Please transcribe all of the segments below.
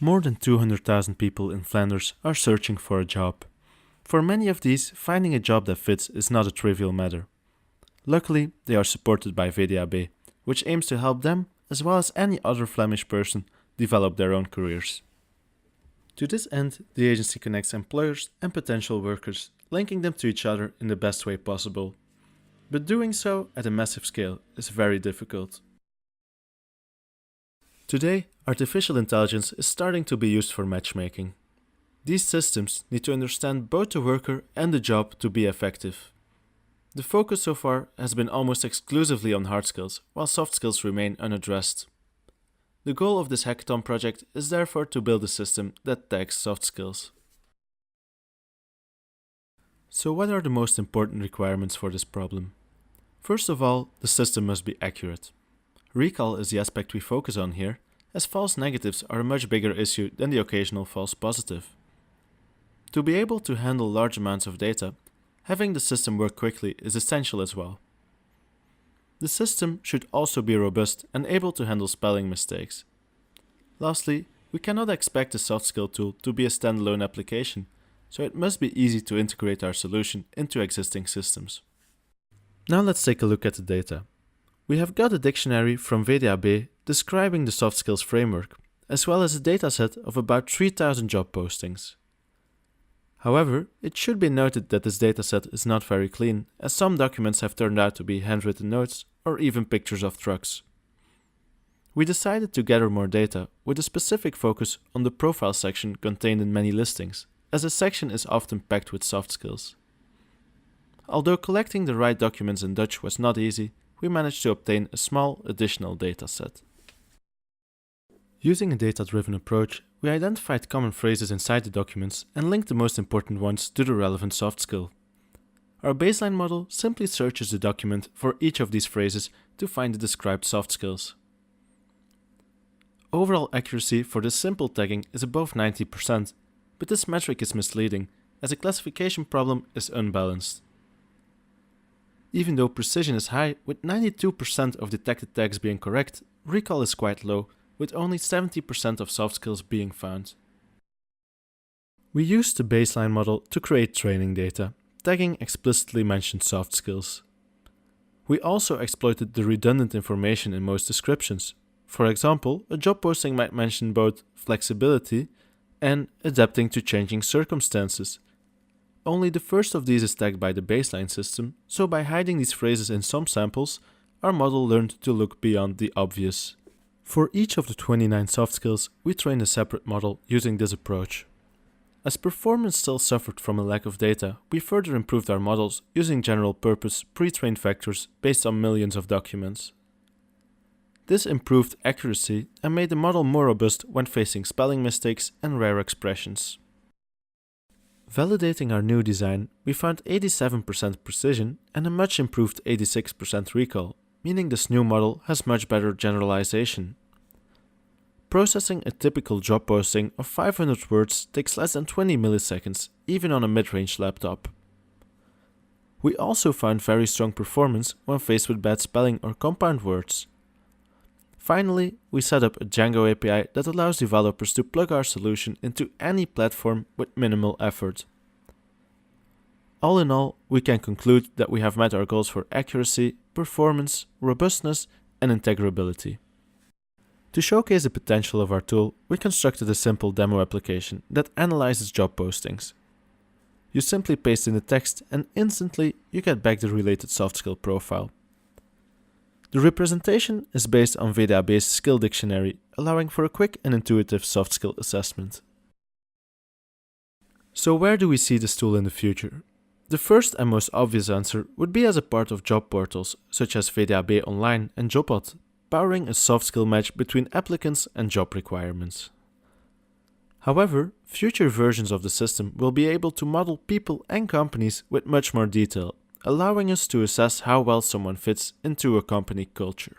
More than 200,000 people in Flanders are searching for a job. For many of these, finding a job that fits is not a trivial matter. Luckily, they are supported by VDAB, which aims to help them, as well as any other Flemish person, develop their own careers. To this end, the agency connects employers and potential workers, linking them to each other in the best way possible. But doing so at a massive scale is very difficult. Today, artificial intelligence is starting to be used for matchmaking. These systems need to understand both the worker and the job to be effective. The focus so far has been almost exclusively on hard skills, while soft skills remain unaddressed. The goal of this hackathon project is therefore to build a system that tags soft skills. So what are the most important requirements for this problem? First of all, the system must be accurate. Recall is the aspect we focus on here, as false negatives are a much bigger issue than the occasional false positive. To be able to handle large amounts of data, having the system work quickly is essential as well. The system should also be robust and able to handle spelling mistakes. Lastly, we cannot expect a soft skill tool to be a standalone application, so it must be easy to integrate our solution into existing systems. Now let's take a look at the data. We have got a dictionary from VDAB describing the soft skills framework, as well as a dataset of about 3,000 job postings. However, it should be noted that this dataset is not very clean, as some documents have turned out to be handwritten notes or even pictures of trucks. We decided to gather more data with a specific focus on the profile section contained in many listings, as the section is often packed with soft skills. Although collecting the right documents in Dutch was not easy, we managed to obtain a small additional dataset. Using a data-driven approach, we identified common phrases inside the documents and linked the most important ones to the relevant soft skill. Our baseline model simply searches the document for each of these phrases to find the described soft skills. Overall accuracy for this simple tagging is above 90%, but this metric is misleading, as the classification problem is unbalanced. Even though precision is high, with 92% of detected tags being correct, recall is quite low, with only 70% of soft skills being found. We used the baseline model to create training data, tagging explicitly mentioned soft skills. We also exploited the redundant information in most descriptions. For example, a job posting might mention both flexibility and adapting to changing circumstances. Only the first of these is tagged by the baseline system, so by hiding these phrases in some samples, our model learned to look beyond the obvious. For each of the 29 soft skills, we trained a separate model using this approach. As performance still suffered from a lack of data, we further improved our models using general-purpose pre-trained vectors based on millions of documents. This improved accuracy and made the model more robust when facing spelling mistakes and rare expressions. Validating our new design, we found 87% precision and a much improved 86% recall, meaning this new model has much better generalization. Processing a typical job posting of 500 words takes less than 20 milliseconds, even on a mid-range laptop. We also found very strong performance when faced with bad spelling or compound words. Finally, we set up a Django API that allows developers to plug our solution into any platform with minimal effort. All in all, we can conclude that we have met our goals for accuracy, performance, robustness, and integrability. To showcase the potential of our tool, we constructed a simple demo application that analyzes job postings. You simply paste in the text and instantly you get back the related soft skill profile. The representation is based on VDAB's skill dictionary, allowing for a quick and intuitive soft skill assessment. So where do we see this tool in the future? The first and most obvious answer would be as a part of job portals such as VDAB Online and Jobbot, powering a soft skill match between applicants and job requirements. However, future versions of the system will be able to model people and companies with much more detail, allowing us to assess how well someone fits into a company culture.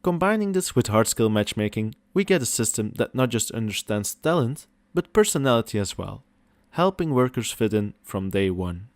Combining this with hard skill matchmaking, we get a system that not just understands talent, but personality as well, helping workers fit in from day one.